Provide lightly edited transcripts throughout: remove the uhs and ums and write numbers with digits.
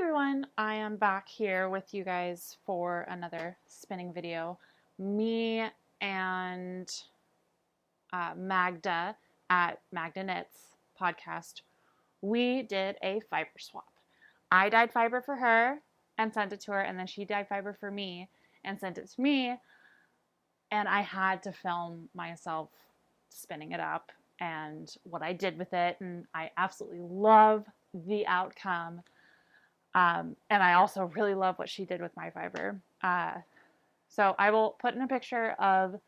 everyone, I am back here with you guys for another spinning video. Me and Magda at Magda Knits podcast, we did a fiber swap. I dyed fiber for her and sent it to her, and then she dyed fiber for me and sent it to me, and I had to film myself spinning it up and what I did with it, and I absolutely love the outcome. And I also really love what she did with my fiber. So I will put in a picture of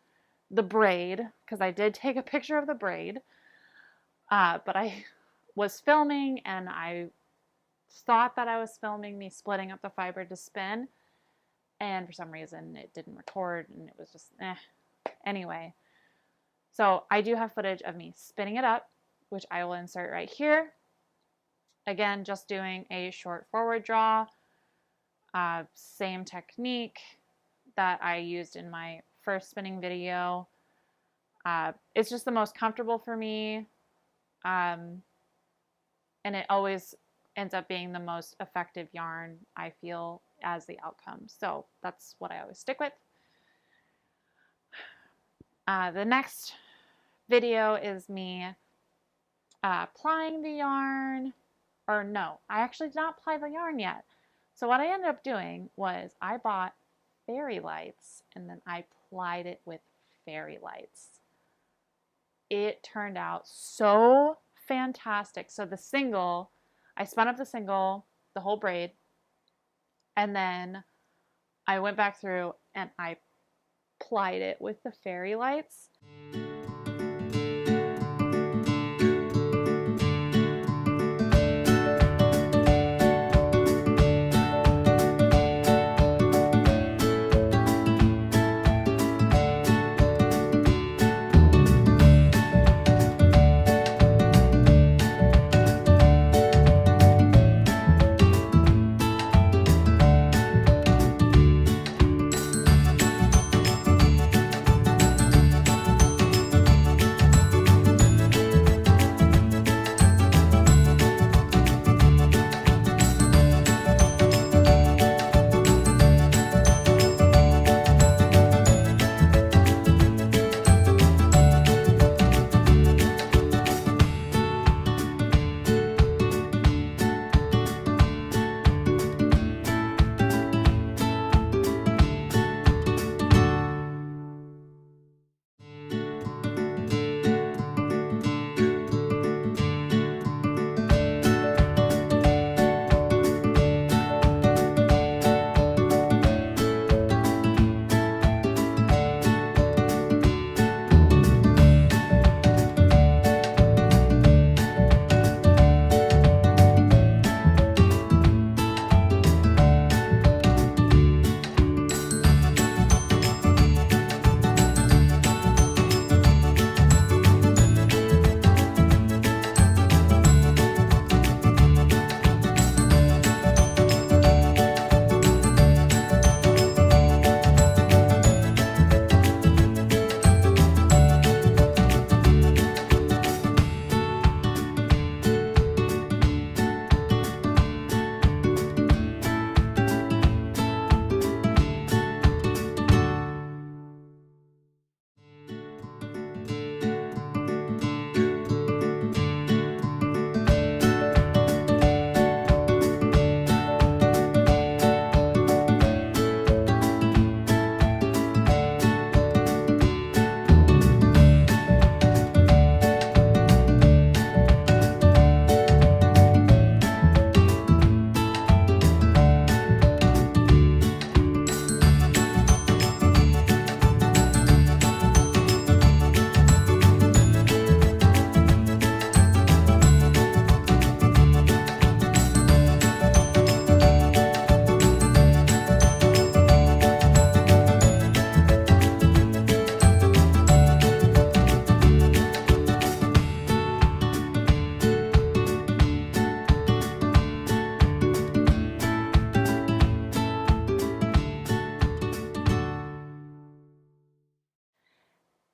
the braid, because I did take a picture of the braid. But I was filming, and I thought that I was filming me splitting up the fiber to spin. And for some reason, it didn't record, and it was just, Anyway, so I do have footage of me spinning it up, which I will insert right here. Again, just doing a short forward draw, same technique that I used in my first spinning video. It's just the most comfortable for me, and it always ends up being the most effective yarn, I feel, as the outcome. So that's what I always stick with. The next video is me plying the yarn. Or no, I actually did not ply the yarn yet. So what I ended up doing was I bought fairy lights and then I plied it with fairy lights. It turned out so fantastic. So the single, I spun up the single, the whole braid, and then I went back through and I plied it with the fairy lights.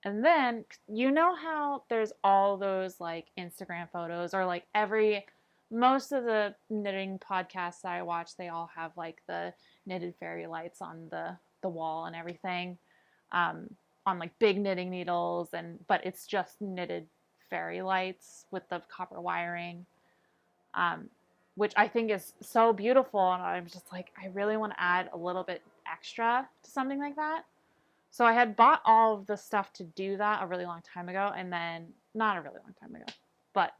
And then, you know how there's all those like Instagram photos, or like every most of the knitting podcasts that I watch, they all have like the knitted fairy lights on the wall and everything, on like big knitting needles, but it's just knitted fairy lights with the copper wiring, which I think is so beautiful. And I'm just like, I really want to add a little bit extra to something like that. So I had bought all of the stuff to do that a really long time ago, and then not a really long time ago, but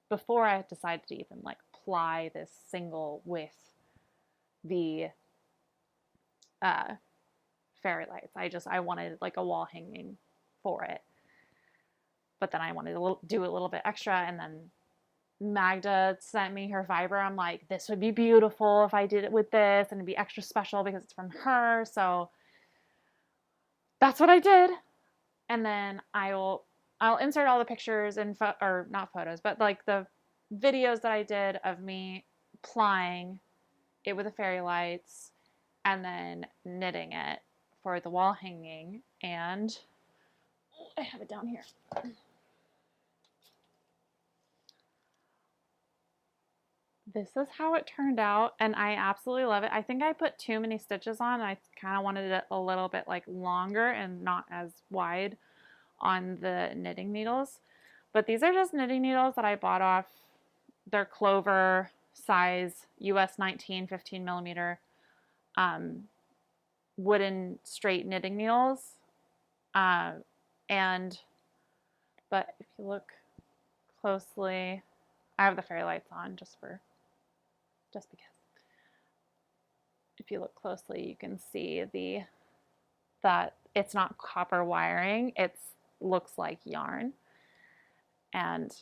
before I decided to even like ply this single with the fairy lights. I wanted like a wall hanging for it, but then I wanted to do a little bit extra, and then Magda sent me her fiber. I'm like, this would be beautiful if I did it with this, and it'd be extra special because it's from her. So that's what I did. And then I'll insert all the pictures and or not photos, but like the videos that I did of me plying it with the fairy lights and then knitting it for the wall hanging. And I have it down here. This is how it turned out, and I absolutely love it. I think I put too many stitches on. I kind of wanted it a little bit like longer and not as wide on the knitting needles. But these are just knitting needles that I bought off. They're Clover size US 19 15 millimeter wooden straight knitting needles. But if you look closely, I have the fairy lights on just because. If you look closely, you can see that it's not copper wiring. It looks like yarn. And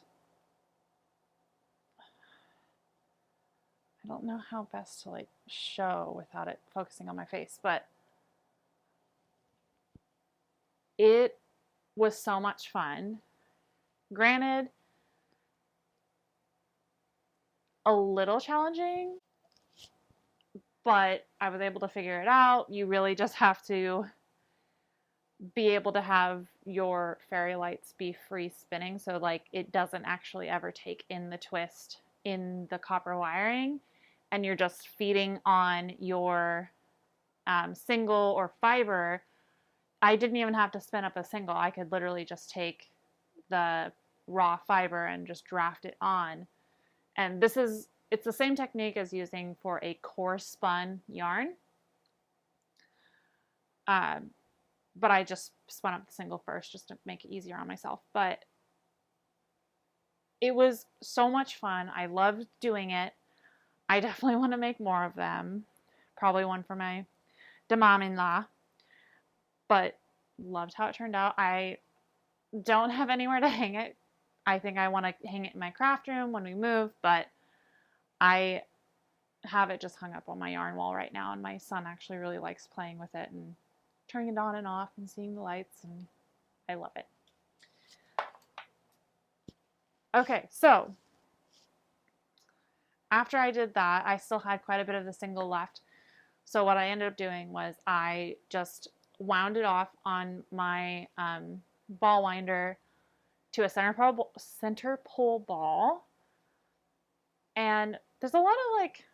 I don't know how best to like show without it focusing on my face, but it was so much fun. Granted, a little challenging, but I was able to figure it out. You really just have to be able to have your fairy lights be free spinning, so like it doesn't actually ever take in the twist in the copper wiring, and you're just feeding on your single or fiber. I didn't even have to spin up a single. I could literally just take the raw fiber and just draft it on. And it's the same technique as using for a coarse spun yarn. But I just spun up the single first just to make it easier on myself. But it was so much fun. I loved doing it. I definitely want to make more of them. Probably one for my mom-in-law. But loved how it turned out. I don't have anywhere to hang it. I think I want to hang it in my craft room when we move, but I have it just hung up on my yarn wall right now, and my son actually really likes playing with it and turning it on and off and seeing the lights, and I love it. Okay, so after I did that, I still had quite a bit of the single left. So what I ended up doing was I just wound it off on my ball winder to a center pole ball. And there's a lot of like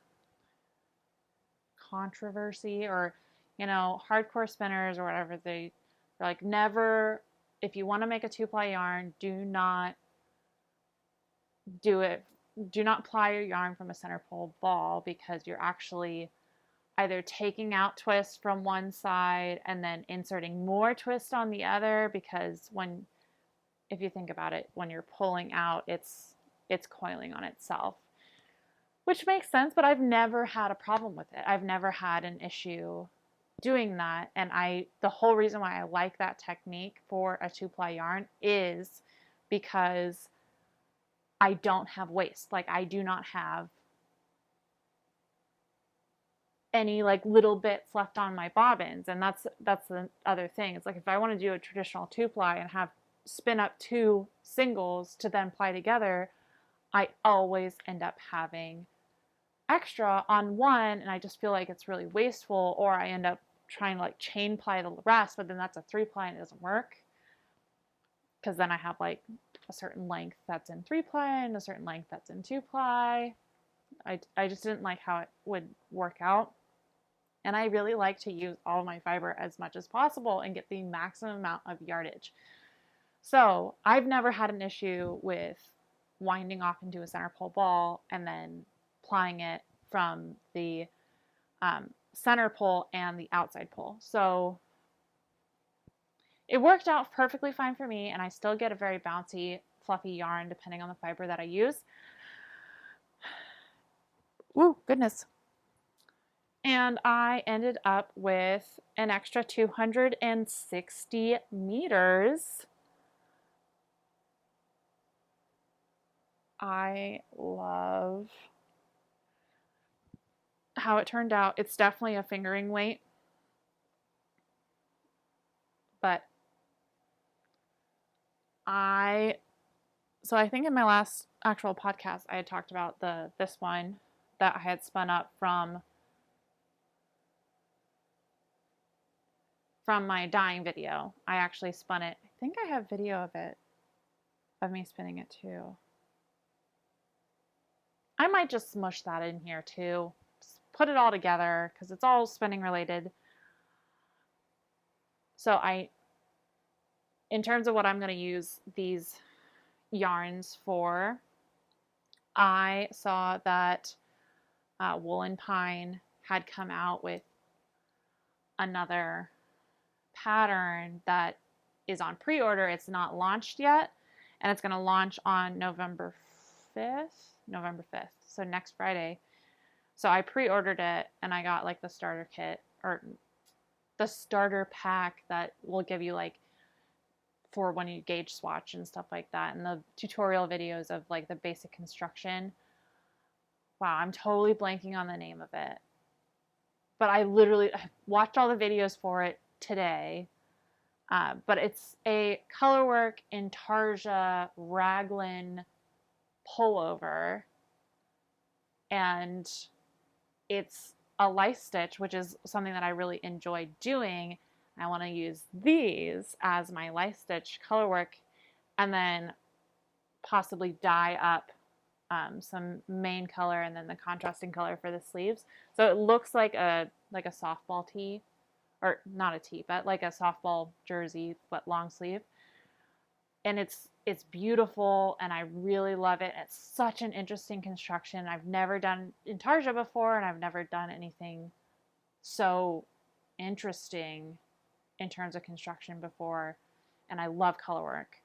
controversy, or hardcore spinners or whatever, they're like, never, if you want to make a 2-ply yarn, do not ply your yarn from a center pole ball, because you're actually either taking out twists from one side and then inserting more twist on the other, because if you think about it, when you're pulling out, it's coiling on itself, which makes sense. But I've never had a problem with it. I've never had an issue doing that. And the whole reason why I like that technique for a 2-ply yarn is because I don't have waste. Like, I do not have any like little bits left on my bobbins. And that's the other thing. It's like, if I want to do a traditional 2-ply and have spin up 2 singles to then ply together, I always end up having extra on one, and I just feel like it's really wasteful. Or I end up trying to like chain ply the rest, but then that's a 3-ply and it doesn't work, because then I have like a certain length that's in 3-ply and a certain length that's in 2-ply. I just didn't like how it would work out. And I really like to use all of my fiber as much as possible and get the maximum amount of yardage. So I've never had an issue with winding off into a center pole ball and then plying it from the center pole and the outside pole. So it worked out perfectly fine for me, and I still get a very bouncy, fluffy yarn depending on the fiber that I use. Woo, goodness. And I ended up with an extra 260 meters. I love how it turned out. It's definitely a fingering weight, but I think in my last actual podcast I had talked about this one that I had spun up from my dyeing video. I actually spun it. I think I have video of it, of me spinning it too. I might just smush that in here too. Just put it all together because it's all spinning related. So in terms of what I'm going to use these yarns for, I saw that Woolen Pine had come out with another pattern that is on pre-order. It's not launched yet, and it's going to launch on November 5th, so next Friday. So I pre-ordered it, and I got like the starter kit, or the starter pack that will give you like for when you gauge swatch and stuff like that, and the tutorial videos of like the basic construction. Wow, I'm totally blanking on the name of it, but I literally watched all the videos for it today. But it's a colorwork intarsia raglan pullover, and it's a lice stitch, which is something that I really enjoy doing. I want to use these as my lice stitch colorwork, and then possibly dye up some main color and then the contrasting color for the sleeves. So it looks like a softball tee, or not a tee, but like a softball jersey, but long sleeve. And it's beautiful, and I really love it. It's such an interesting construction. I've never done intarsia before, and I've never done anything so interesting in terms of construction before, and I love colorwork.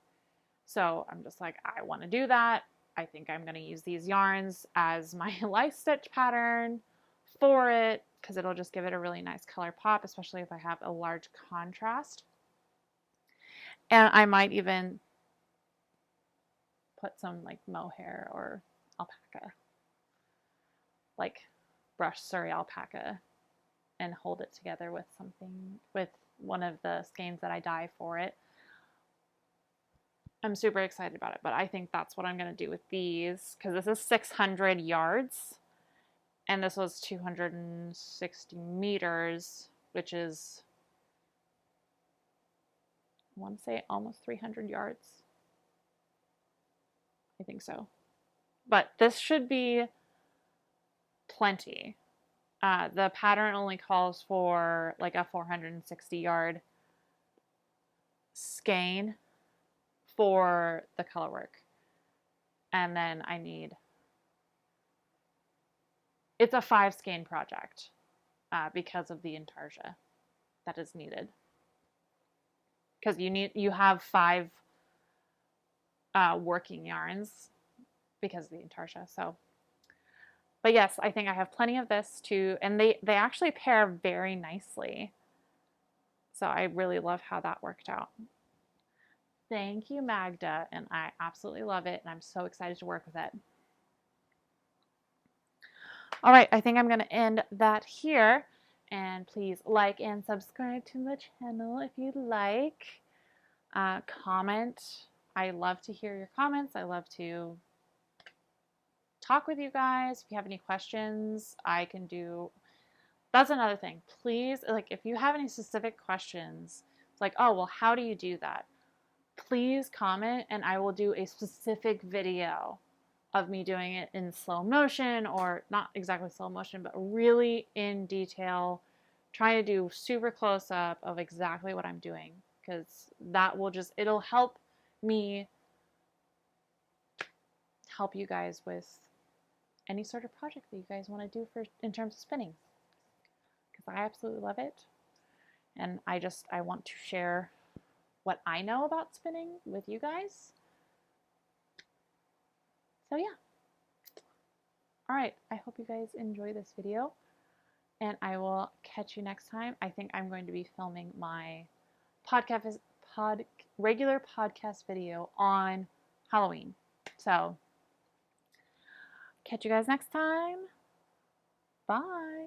So I'm just like, I want to do that. I think I'm going to use these yarns as my lice stitch pattern for it, because it'll just give it a really nice color pop, especially if I have a large contrast. And I might even put some like mohair or alpaca, like brush Surrey alpaca, and hold it together with something, with one of the skeins that I dye for it. I'm super excited about it, but I think that's what I'm going to do with these, because this is 600 yards and this was 260 meters, which is, I want to say almost 300 yards. I think so. But this should be plenty. The pattern only calls for like a 460 yard skein for the colorwork. And then I need, it's a 5 skein project because of the intarsia that is needed. Because you have 5 working yarns because of the intarsia. So, but yes, I think I have plenty of this too, and they actually pair very nicely. So I really love how that worked out. Thank you, Magda, and I absolutely love it, and I'm so excited to work with it. All right, I think I'm going to end that here, and please like and subscribe to the channel if you'd like. Comment. I love to hear your comments. I love to talk with you guys. If you have any questions, I can do. That's another thing. Please, like, if you have any specific questions, it's like, oh, well, how do you do that? please comment and I will do a specific video of me doing it in slow motion, or not exactly slow motion, but really in detail, trying to do super close up of exactly what I'm doing, because that will just, it'll help me help you guys with any sort of project that you guys want to do for in terms of spinning, because I absolutely love it. And I want to share what I know about spinning with you guys. So yeah. All right, I hope you guys enjoy this video, and I will catch you next time. I think I'm going to be filming my regular podcast video on Halloween. So catch you guys next time. Bye.